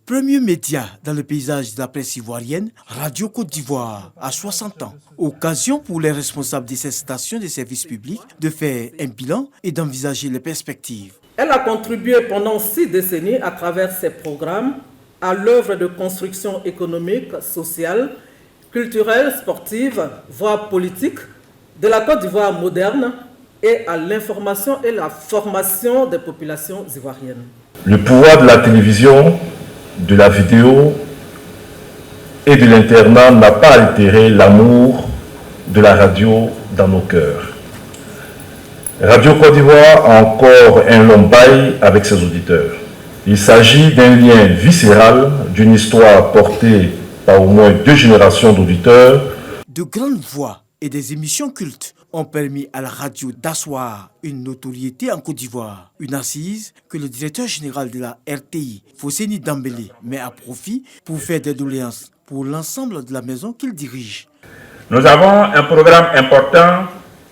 Premier média dans le paysage de la presse ivoirienne, Radio Côte d'Ivoire a 60 ans. Occasion pour les responsables de ces stations de services publics de faire un bilan et d'envisager les perspectives. Elle a contribué pendant 6 décennies à travers ses programmes à l'œuvre de construction économique, sociale, culturelle, sportive, voire politique de la Côte d'Ivoire moderne et à l'information et la formation des populations ivoiriennes. Le pouvoir de la télévision, de la vidéo et de l'Internet n'a pas altéré l'amour de la radio dans nos cœurs. Radio Côte d'Ivoire a encore un long bail avec ses auditeurs. Il s'agit d'un lien viscéral, d'une histoire portée par au moins 2 générations d'auditeurs. De grandes voix et des émissions cultes ont permis à la radio d'asseoir une notoriété en Côte d'Ivoire. Une assise que le directeur général de la RTI, Fosséni Dambélé, met à profit pour faire des doléances pour l'ensemble de la maison qu'il dirige. Nous avons un programme important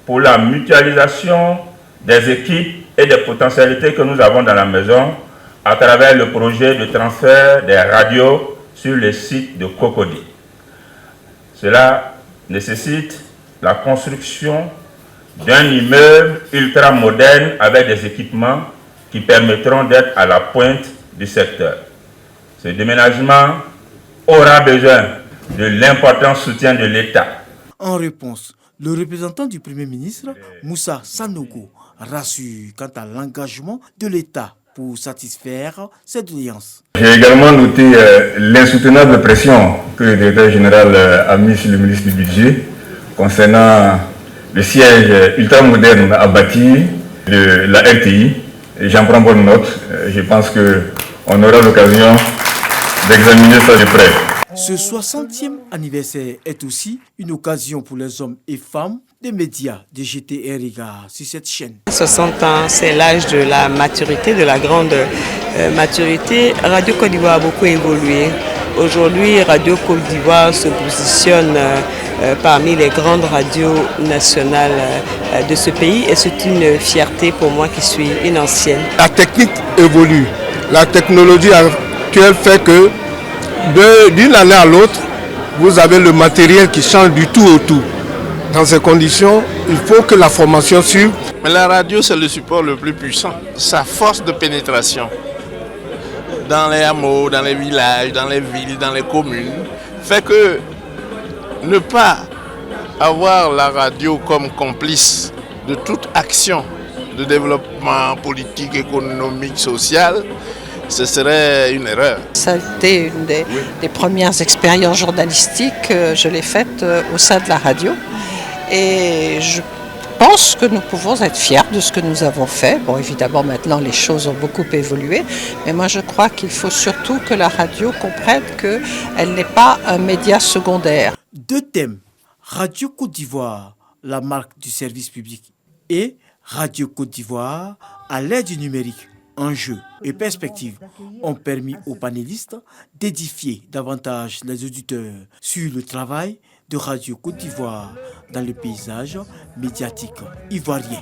pour la mutualisation des équipes et des potentialités que nous avons dans la maison à travers le projet de transfert des radios sur le site de Cocody. Cela nécessite la construction d'un immeuble ultra moderne avec des équipements qui permettront d'être à la pointe du secteur. Ce déménagement aura besoin de l'important soutien de l'État. En réponse, le représentant du Premier ministre, Moussa Sanogo, rassure quant à l'engagement de l'État pour satisfaire cette doléance. J'ai également noté l'insoutenable pression que le directeur général a mis sur le ministre du Budget concernant le siège ultramoderne à bâtir de la RTI. J'en prends bonne note. Je pense qu'on aura l'occasion d'examiner ça de près. Ce 60e anniversaire est aussi une occasion pour les hommes et femmes des médias de jeter un regard sur cette chaîne. 60 ans, c'est l'âge de la maturité, de la grande maturité. Radio Côte d'Ivoire a beaucoup évolué. Aujourd'hui, Radio Côte d'Ivoire se positionne parmi les grandes radios nationales de ce pays et c'est une fierté pour moi qui suis une ancienne. La technique évolue. La technologie actuelle fait que d'une année à l'autre, vous avez le matériel qui change du tout au tout. Dans ces conditions, il faut que la formation suive. Mais la radio, c'est le support le plus puissant. Sa force de pénétration dans les hameaux, dans les villages, dans les villes, dans les communes, fait que ne pas avoir la radio comme complice de toute action de développement politique, économique, social, ce serait une erreur. Ça a été une des premières expériences journalistiques que je l'ai faite au sein de la radio. Et je pense que nous pouvons être fiers de ce que nous avons fait. Bon, évidemment, maintenant, les choses ont beaucoup évolué. Mais moi, je crois qu'il faut surtout que la radio comprenne qu'elle n'est pas un média secondaire. 2 thèmes. Radio Côte d'Ivoire, la marque du service public. Et Radio Côte d'Ivoire, à l'ère du numérique. Enjeux et perspectives ont permis aux panélistes d'édifier davantage les auditeurs sur le travail de Radio Côte d'Ivoire dans le paysage médiatique ivoirien.